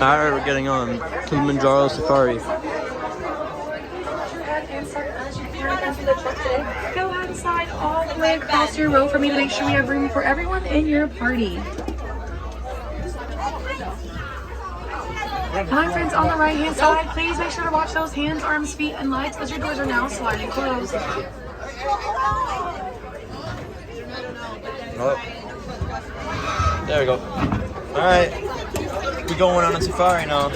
Alright, we're getting on Kilimanjaro Safari. Go ahead and slide all the way across your row for me to make sure we have room for everyone in your party. Hi friends, on the right hand side, please make sure to watch those hands, arms, feet, and legs as your doors are now sliding closed. Oh. There we go. Alright, we're going on a safari now.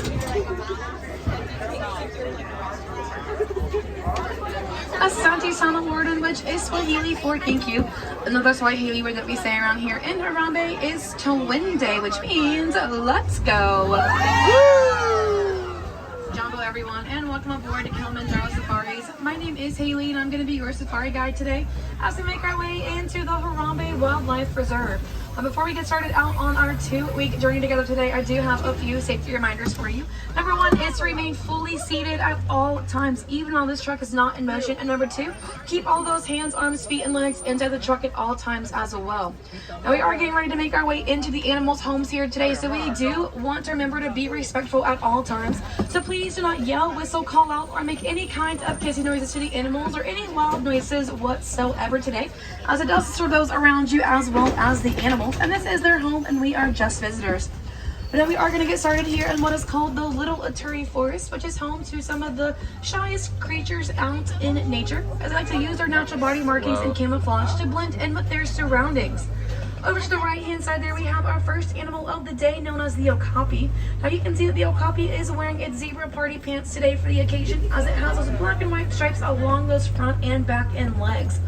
Asante Sana Warden, which is Swahili for thank you. Another Swahili word that we say around here in Harambe is Chawende, which means let's go. Woo! Jambo everyone, and welcome aboard to Kilimanjaro Safaris. My name is Haley and I'm going to be your safari guide today as we make our way into the Harambe Wildlife Reserve. Before we get started out on our 2-week journey together today, I do have a few safety reminders for you. Number 1 is to remain fully seated at all times, even while this truck is not in motion. And number 2, keep all those hands, arms, feet, and legs inside the truck at all times as well. Now we are getting ready to make our way into the animals' homes here today, so we do want to remember to be respectful at all times. So please do not yell, whistle, call out, or make any kind of kissing noises to the animals or any loud noises whatsoever today, as it does disturb those around you as well as the animals. And this is their home and we are just visitors. But now we are going to get started here in what is called the Little Ituri Forest, which is home to some of the shyest creatures out in nature, as they like to use their natural body markings and camouflage to blend in with their surroundings. Over to the right hand side there we have our first animal of the day, known as the okapi. Now you can see that the okapi is wearing its zebra party pants today for the occasion, as it has those black and white stripes along those front and back end legs.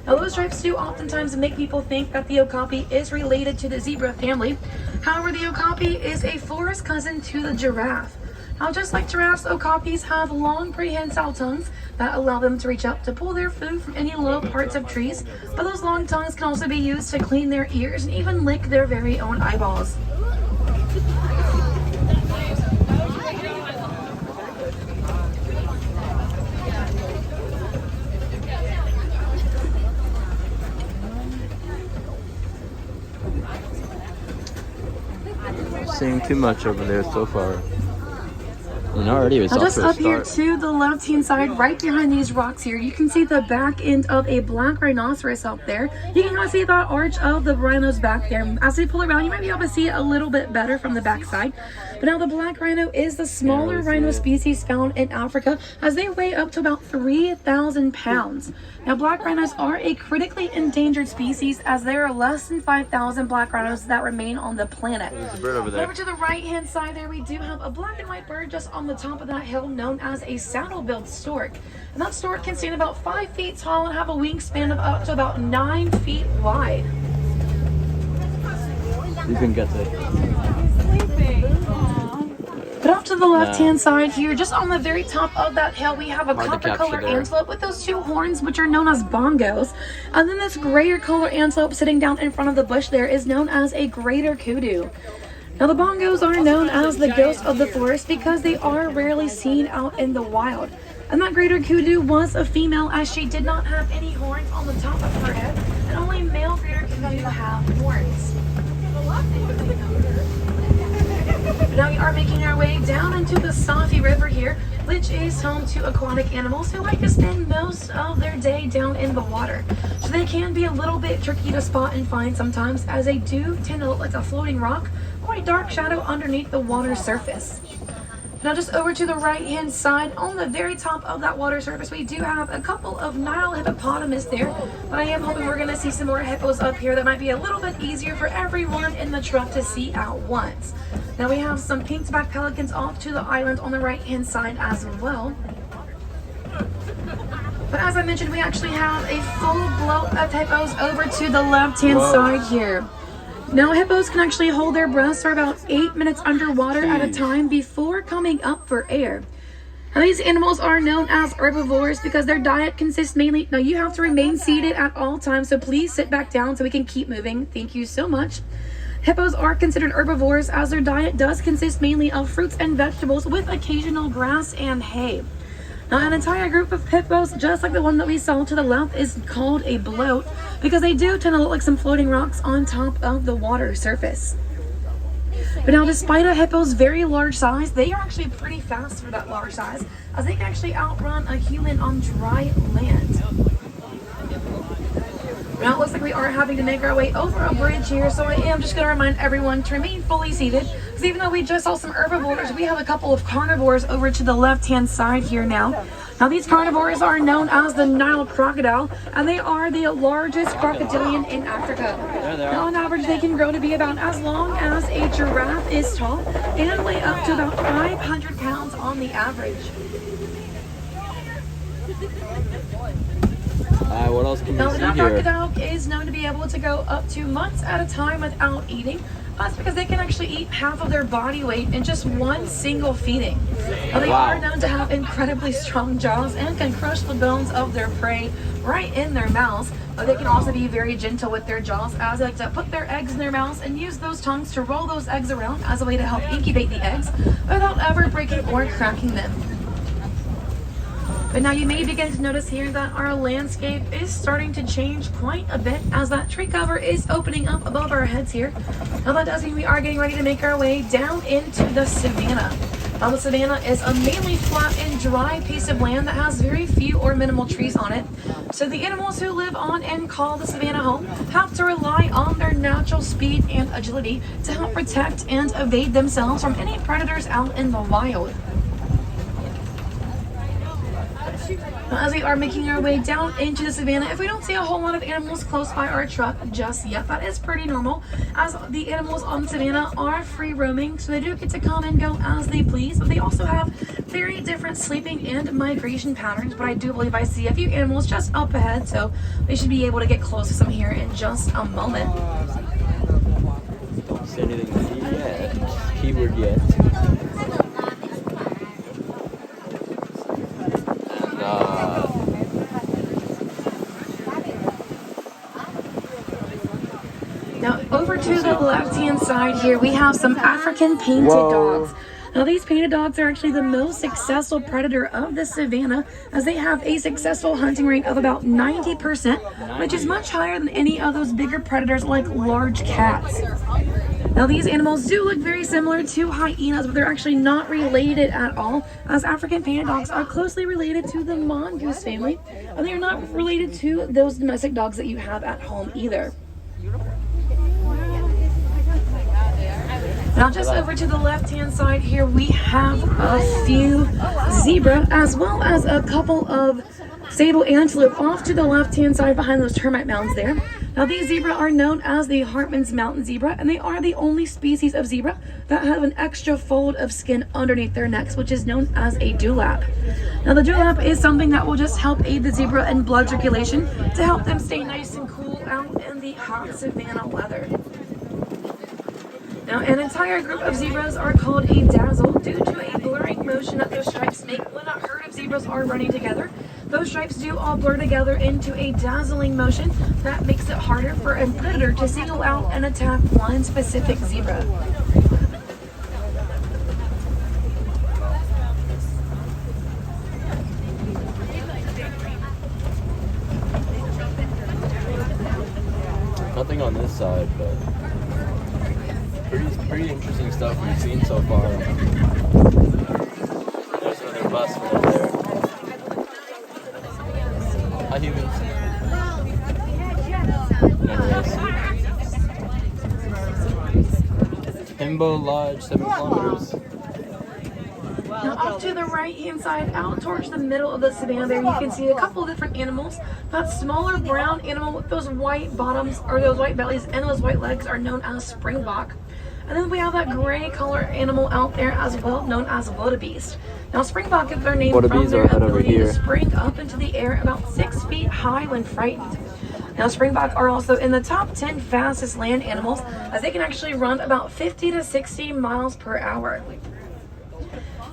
Now those stripes do oftentimes make people think that the okapi is related to the zebra family. However, the okapi is a forest cousin to the giraffe. Now just like giraffes, okapis have long prehensile tongues that allow them to reach out to pull their food from any low parts of trees, but those long tongues can also be used to clean their ears and even lick their very own eyeballs. Seeing too much over there so far. And already it's just up here to the left hand side, right behind these rocks here, you can see the back end of a black rhinoceros up there. You can kind of see the arch of the rhino's back there. As we pull around, you might be able to see it a little bit better from the back side. But now the black rhino is the smaller rhino species found in Africa, as they weigh up to about 3,000 pounds. Now black rhinos are a critically endangered species, as there are less than 5,000 black rhinos that remain on the planet. There's a bird over there. Over to the right hand side there we do have a black and white bird just on the top of that hill, known as a saddle-billed stork. And that stork can stand about 5 feet tall and have a wingspan of up to about 9 feet wide. You can get But off to the left-hand side here, just on the very top of that hill, we have a copper-colored antelope with those 2 horns, which are known as bongos. And then this grayer color antelope sitting down in front of the bush there is known as a greater kudu. Now the bongos are known as the ghost of the forest because they are rarely seen out in the wild. And that greater kudu was a female, as she did not have any horns on the top of her head, and only male greater kudu have horns. Now we are making our way down into the Safi River here, which is home to aquatic animals who like to spend most of their day down in the water. So they can be a little bit tricky to spot and find sometimes, as they do tend to look like a floating rock or a dark shadow underneath the water surface. Now just over to the right hand side, on the very top of that water surface, we do have a couple of Nile hippopotamus there, but I am hoping we're going to see some more hippos up here that might be a little bit easier for everyone in the truck to see at once. Now we have some pink-backed pelicans off to the island on the right hand side as well. But as I mentioned, we actually have a full bloat of hippos over to the left hand side here. Now hippos can actually hold their breaths for about 8 minutes underwater at a time before coming up for air. Now these animals are known as herbivores because their diet consists mainly, now you have to remain seated at all times, so please sit back down so we can keep moving. Thank you so much. Hippos are considered herbivores as their diet does consist mainly of fruits and vegetables with occasional grass and hay. Now an entire group of hippos, just like the one that we saw to the left, is called a bloat because they do tend to look like some floating rocks on top of the water surface. But now, despite a hippo's very large size, they are actually pretty fast for that large size, as they can actually outrun a human on dry land. Now it looks like we are having to make our way over a bridge here, so I am just going to remind everyone to remain fully seated, because even though we just saw some herbivores, we have a couple of carnivores over to the left-hand side here now. Now these carnivores are known as the Nile crocodile, and they are the largest crocodilian in Africa. Now on average, they can grow to be about as long as a giraffe is tall, and weigh up to about 500 pounds on the average. What else can Now, we see the here? crocodile is known to be able to go up to months at a time without eating. That's because they can actually eat half of their body weight in just one single feeding. Now, they are known to have incredibly strong jaws and can crush the bones of their prey right in their mouths. But they can also be very gentle with their jaws, as they like to put their eggs in their mouths and use those tongues to roll those eggs around as a way to help incubate the eggs without ever breaking or cracking them. But now you may begin to notice here that our landscape is starting to change quite a bit, as that tree cover is opening up above our heads here. Now that does mean we are getting ready to make our way down into the savanna. Now the savanna is a mainly flat and dry piece of land that has very few or minimal trees on it. So the animals who live on and call the savanna home have to rely on their natural speed and agility to help protect and evade themselves from any predators out in the wild. Now, as we are making our way down into the savanna, if we don't see a whole lot of animals close by our truck just yet, that is pretty normal, as the animals on the savanna are free roaming, so they do get to come and go as they please, but they also have very different sleeping and migration patterns. But I do believe I see a few animals just up ahead, so we should be able to get close to some here in just a moment. Don't say anything yet. Keyword yet. Now over to the left-hand side here, we have some African painted dogs. Now these painted dogs are actually the most successful predator of the savanna, as they have a successful hunting rate of about 90%, which is much higher than any of those bigger predators like large cats. Now these animals do look very similar to hyenas, but they're actually not related at all, as African painted dogs are closely related to the mongoose family, and they are not related to those domestic dogs that you have at home either. Now just over to the left-hand side here, we have a few zebra, as well as a couple of sable antelope off to the left-hand side behind those termite mounds there. Now these zebra are known as the Hartman's mountain zebra, and they are the only species of zebra that have an extra fold of skin underneath their necks, which is known as a dewlap. Now the dewlap is something that will just help aid the zebra in blood circulation to help them stay nice and cool out in the hot savanna weather. Now, an entire group of zebras are called a dazzle due to a blurring motion that those stripes make when a herd of zebras are running together. Those stripes do all blur together into a dazzling motion that makes it harder for a predator to single out and attack one specific zebra. Nothing on this side, but pretty interesting stuff we've seen so far. There's another bus right there. Hi, humans. Anyways. Himbo Lodge, 7 kilometers. Now off to the right-hand side, out towards the middle of the savanna there, you can see a couple of different animals. That smaller brown animal with those white bottoms, or those white bellies, and those white legs are known as springbok. And then we have that gray color animal out there as well, known as wildebeest. Now springbok is their name from their ability to spring up into the air about 6 feet high when frightened. Now springbok are also in the top 10 fastest land animals, as they can actually run about 50 to 60 miles per hour.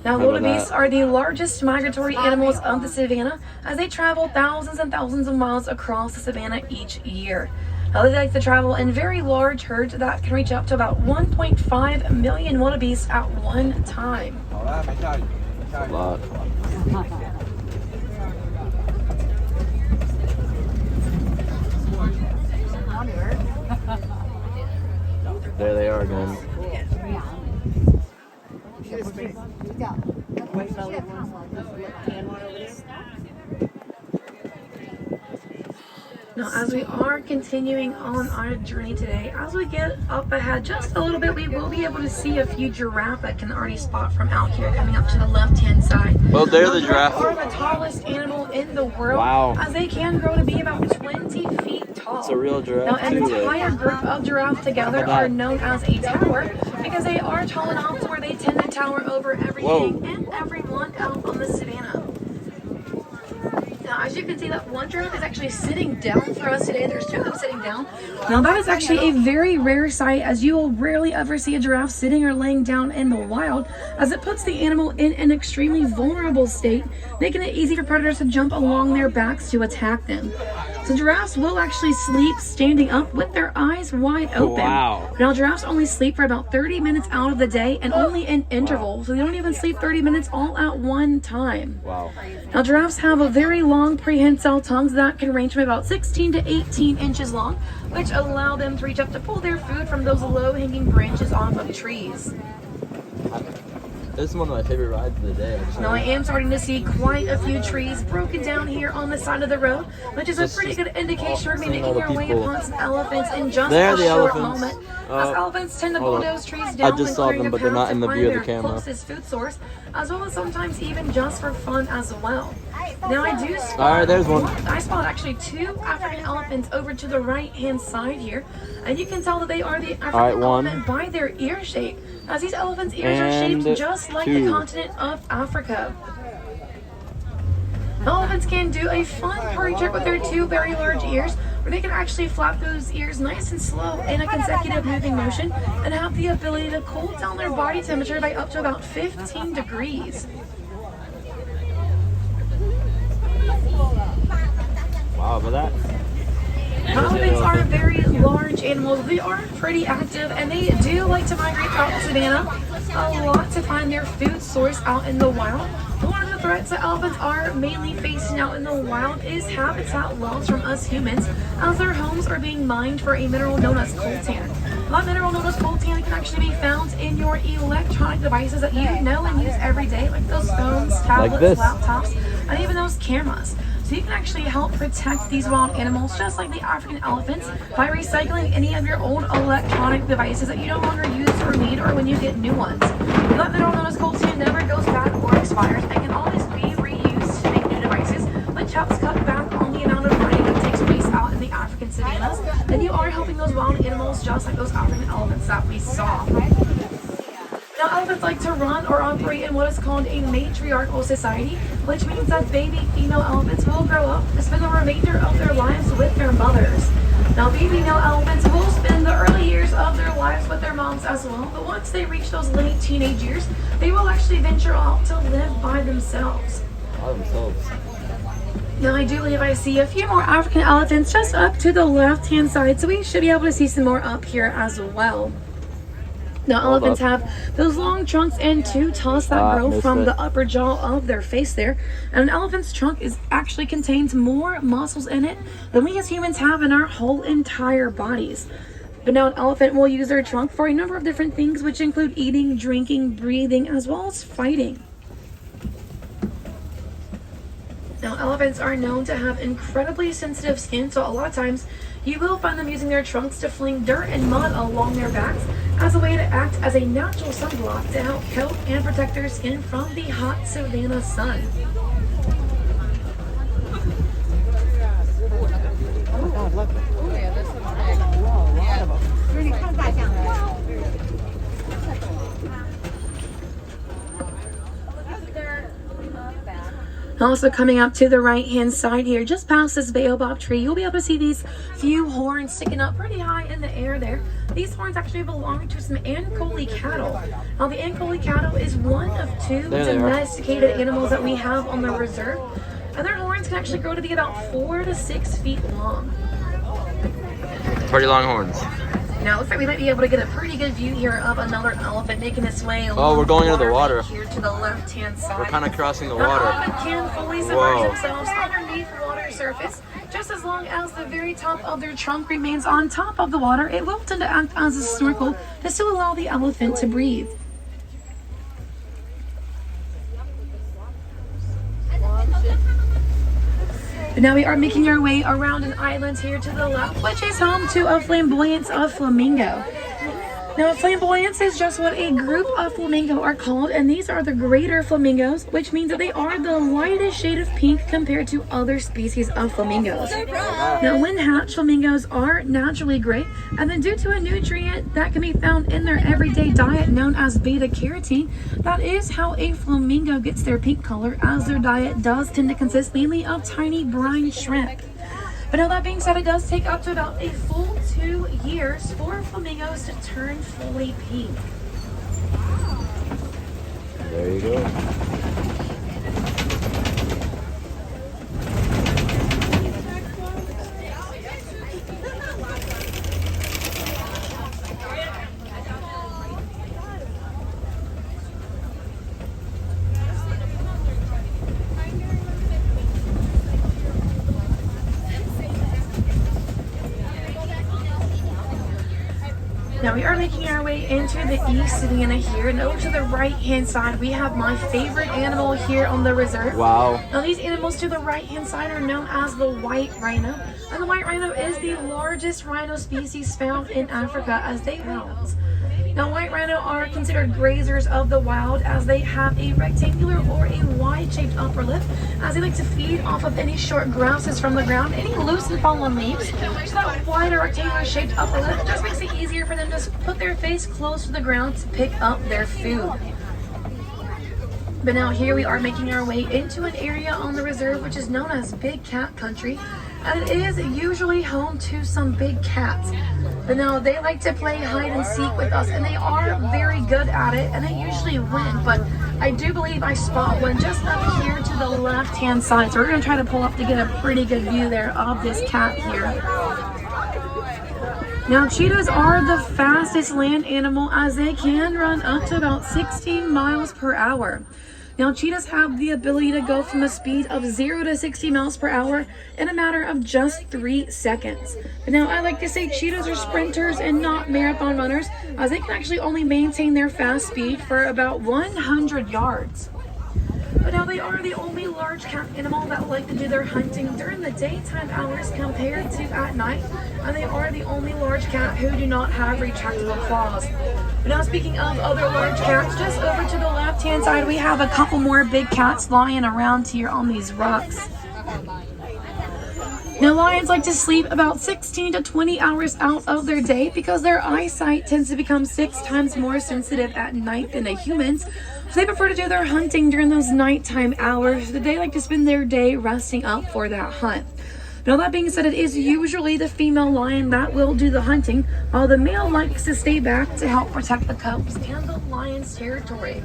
Now wildebeests are the largest migratory animals of the savanna, as they travel thousands and thousands of miles across the savanna each year. Now they like to travel in very large herds that can reach up to about 1.5 million wildebeests at one time. A lot. There they are again. Now, as we are continuing on our journey today, as we get up ahead just a little bit, we will be able to see a few giraffe that can already spot from out here coming up to the left-hand side. Well, they're the giraffe. They are the tallest animal in the world, wow, as they can grow to be about 20 feet tall. It's a real giraffe. Now, an entire group of giraffes together are known as a tower because they are tall enough to where they tend to tower over everything and everyone out on the savannah. Now, as you can see, that one giraffe is actually sitting down for us today. There's two of them sitting down. Now, that is actually a very rare sight, as you will rarely ever see a giraffe sitting or laying down in the wild, as it puts the animal in an extremely vulnerable state, making it easy for predators to jump along their backs to attack them. So giraffes will actually sleep standing up with their eyes wide open. Wow. Now, giraffes only sleep for about 30 minutes out of the day and only in intervals. So they don't even sleep 30 minutes all at one time. Wow. Now, giraffes have a very long prehensile tongues that can range from about 16 to 18 inches long, which allow them to reach up to pull their food from those low-hanging branches off of trees. This is one of my favorite rides of the day, actually. Now, I am starting to see quite a few trees broken down here on the side of the road, which is a pretty good indication we're making our way upon some elephants in just a short moment. As elephants tend to bulldoze trees down when clearing a path to find their closest food source, as well as sometimes even just for fun as well. Now, I do spot, alright, there's one. I spot actually two African elephants over to the right-hand side here, and you can tell that they are the African elephant by their ear shape, as these elephants' ears are shaped just like the continent of Africa. Elephants can do a fun party trick with their two very large ears, where they can actually flap those ears nice and slow in a consecutive moving motion and have the ability to cool down their body temperature by up to about 15 degrees. Wow, but that. Elephants are very large animals. They are pretty active, and they do like to migrate throughout the savannah a lot to find their food source out in the wild. But one of the threats that elephants are mainly facing out in the wild is habitat loss from us humans, as their homes are being mined for a mineral known as coltan. That mineral known as coltan can actually be found in your electronic devices that you know and use every day, like those phones, tablets, laptops, and even those cameras. So you can actually help protect these wild animals, just like the African elephants, by recycling any of your old electronic devices that you no longer use or need, or when you get new ones. That mineral known as coltan never goes bad or expires and can always be reused to make new devices, which helps cut back on the amount of burning that takes place out in the African savannas. And you are helping those wild animals just like those African elephants that we saw. Now, elephants like to run or operate in what is called a matriarchal society, which means that baby female elephants will grow up to spend the remainder of their lives with their mothers. Now, baby male elephants will spend the early years of their lives with their moms as well, but once they reach those late teenage years, they will actually venture out to live by themselves. Now, I do believe I see a few more African elephants just up to the left-hand side, so we should be able to see some more up here as well. Now, elephants have those long trunks and two tusks that grow from the upper jaw of their face there. And an elephant's trunk actually contains more muscles in it than we as humans have in our whole entire bodies. But now an elephant will use their trunk for a number of different things, which include eating, drinking, breathing, as well as fighting. Now, elephants are known to have incredibly sensitive skin, so a lot of times you will find them using their trunks to fling dirt and mud along their backs as a way to act as a natural sunblock to help coat and protect their skin from the hot savanna sun. Oh God, look. Oh yeah, this one's big. Whoa, a lot of them. Also coming up to the right hand side here, just past this baobab tree, you'll be able to see these few horns sticking up pretty high in the air there. These horns actually belong to some Ankole cattle. Now, the Ankole cattle is one of two domesticated animals that we have on the reserve, and their horns can actually grow to be about 4 to 6 feet long. Pretty long horns. Now, it looks like we might be able to get a pretty good view here of another elephant making its way along. Oh, we're going into the water. Here to the left-hand side. We're kind of crossing the Now, water. elephants can fully submerge themselves underneath water surface, just as long as the very top of their trunk remains on top of the water. It will tend to act as a snorkel just to allow the elephant to breathe. But now we are making our way around an island here to the left, which is home to a flamboyance of flamingo. Now, a flamboyance is just what a group of flamingo are called, and these are the greater flamingos, which means that they are the lightest shade of pink compared to other species of flamingos. Now, when hatched, flamingos are naturally gray, and then due to a nutrient that can be found in their everyday diet known as beta-carotene, that is how a flamingo gets their pink color, as their diet does tend to consist mainly of tiny brine shrimp. But now that being said, it does take up to about a full 2 years for flamingos to turn fully pink. There you go. Now we are making our way into the East Savannah here, and over to the right hand side we have my favorite animal here on the reserve. Wow. Now these animals to the right hand side are known as the white rhino, and the white rhino is the largest rhino species found in Africa, as they house. Now white rhino are considered grazers of the wild, as they have a rectangular or a wide shaped upper lip, as they like to feed off of any short grasses from the ground, any loose and fallen leaves. So that wide or rectangular shaped upper lip just makes it easier for them to put their face close to the ground to pick up their food. But now here we are making our way into an area on the reserve which is known as Big Cat Country, and it is usually home to some big cats. But now they like to play hide and seek with us, and they are very good at it, and they usually win. But I do believe I spot one just up here to the left hand side, so we're going to try to pull up to get a pretty good view there of this cat here. Now cheetahs are the fastest land animal, as they can run up to about 16 miles per hour. Now cheetahs have the ability to go from a speed of 0 to 60 miles per hour in a matter of just 3 seconds. But now I like to say cheetahs are sprinters and not marathon runners, as they can actually only maintain their fast speed for about 100 yards. But now they are the only large cat animal that like to do their hunting during the daytime hours compared to at night, and they are the only large cat who do not have retractable claws. But now speaking of other large cats, just over to the left hand side we have a couple more big cats lying around here on these rocks. Now lions like to sleep about 16 to 20 hours out of their day, because their eyesight tends to become 6 times more sensitive at night than the humans. So they prefer to do their hunting during those nighttime hours. So they like to spend their day resting up for that hunt. Now that being said, it is usually the female lion that will do the hunting, while the male likes to stay back to help protect the cubs and the lion's territory.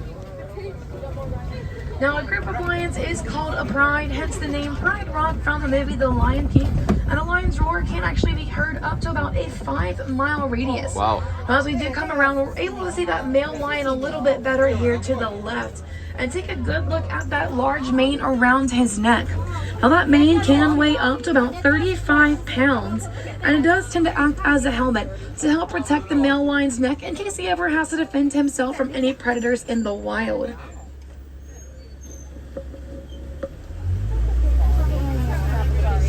Now a group of lions is called a pride, hence the name Pride Rock from the movie The Lion King. And a lion's roar can actually be heard up to about a 5-mile radius. Wow. Now as we do come around, we're able to see that male lion a little bit better here to the left. And take a good look at that large mane around his neck. Now that mane can weigh up to about 35 pounds, and it does tend to act as a helmet to help protect the male lion's neck in case he ever has to defend himself from any predators in the wild.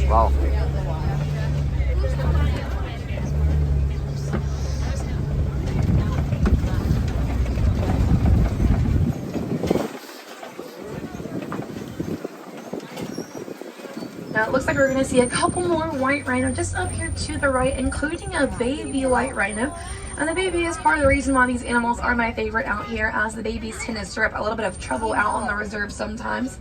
Wow. Now it looks like we're going to see a couple more white rhino just up here to the right, including a baby white rhino. And the baby is part of the reason why these animals are my favorite out here, as the babies tend to stir up a little bit of trouble out on the reserve sometimes.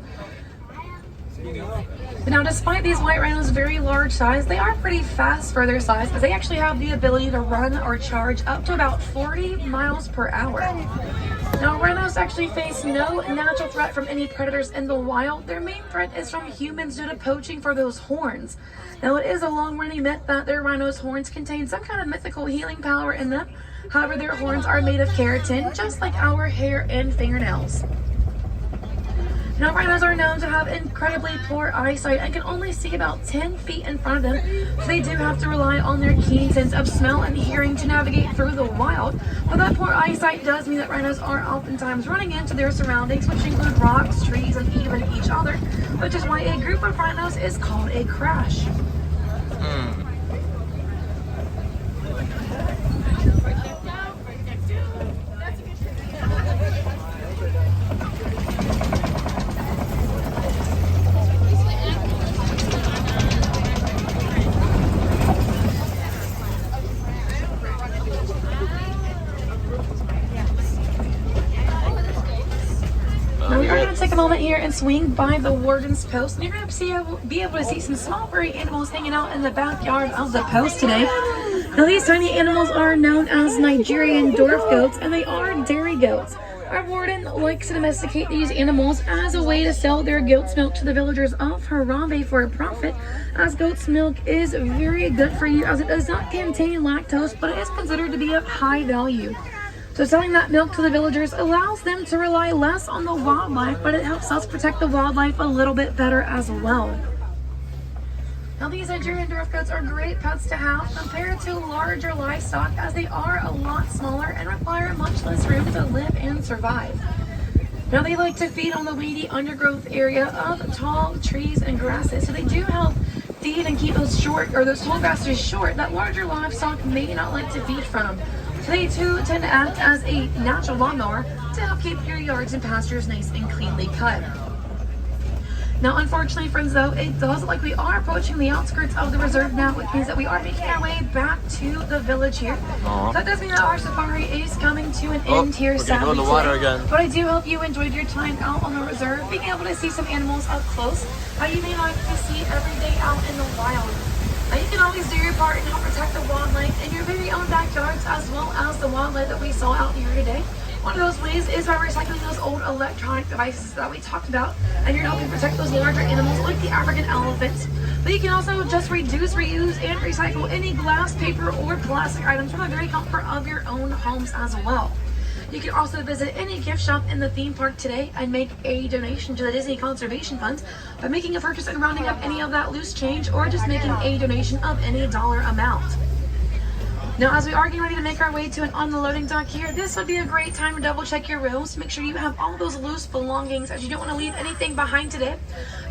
But now despite these white rhinos' very large size, they are pretty fast for their size, as they actually have the ability to run or charge up to about 40 miles per hour. Now rhinos actually face no natural threat from any predators in the wild. Their main threat is from humans due to poaching for those horns. Now it is a long-running myth that their rhinos' horns contain some kind of mythical healing power in them. However, their horns are made of keratin, just like our hair and fingernails. Now, rhinos are known to have incredibly poor eyesight and can only see about 10 feet in front of them, so they do have to rely on their keen sense of smell and hearing to navigate through the wild. But that poor eyesight does mean that rhinos are oftentimes running into their surroundings, which include rocks, trees, and even each other, which is why a group of rhinos is called a crash. Now we are going to take a moment here and swing by the Warden's post, and you're going to be able to see some small furry animals hanging out in the backyard of the post today. Now these tiny animals are known as Nigerian dwarf goats, and they are dairy goats. Our Warden likes to domesticate these animals as a way to sell their goat's milk to the villagers of Harambe for a profit, as goat's milk is very good for you as it does not contain lactose, but it is considered to be of high value. So selling that milk to the villagers allows them to rely less on the wildlife, but it helps us protect the wildlife a little bit better as well. Now these Nigerian dwarf goats are great pets to have compared to larger livestock, as they are a lot smaller and require much less room to live and survive. Now they like to feed on the weedy undergrowth area of tall trees and grasses, so they do help feed and keep those tall grasses short that larger livestock may not like to feed from. So they too tend to act as a natural lawnmower to help keep your yards and pastures nice and cleanly cut. Now, unfortunately, friends, though, it does look like we are approaching the outskirts of the reserve now, which means that we are making our way back to the village here. So that does mean that our safari is coming to an end here, sadly, go in the water again. But I do hope you enjoyed your time out on the reserve, being able to see some animals up close that you may not get to see every day out in the wild. Now, you can always do your part and help protect the wildlife in your very own backyards, as well as the wildlife that we saw out here today. One of those ways is by recycling those old electronic devices that we talked about, and you're helping protect those larger animals like the African elephants. But you can also just reduce, reuse, and recycle any glass, paper, or plastic items from the very comfort of your own homes as well. You can also visit any gift shop in the theme park today and make a donation to the Disney Conservation Fund by making a purchase and rounding up any of that loose change, or just making a donation of any dollar amount. Now, as we are getting ready to make our way to an unloading dock here, this would be a great time to double check your rooms to make sure you have all those loose belongings, as you don't want to leave anything behind today.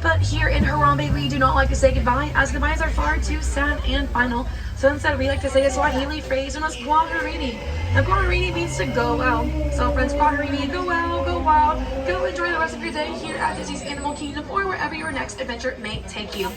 But here in Harambe, we do not like to say goodbye, as goodbyes are far too sad and final. So instead, we like to say a Swahili phrase known as Kwaherini. Now, Kwaherini means to go well. So friends, Kwaherini, go well, go wild, go enjoy the rest of your day here at Disney's Animal Kingdom, or wherever your next adventure may take you.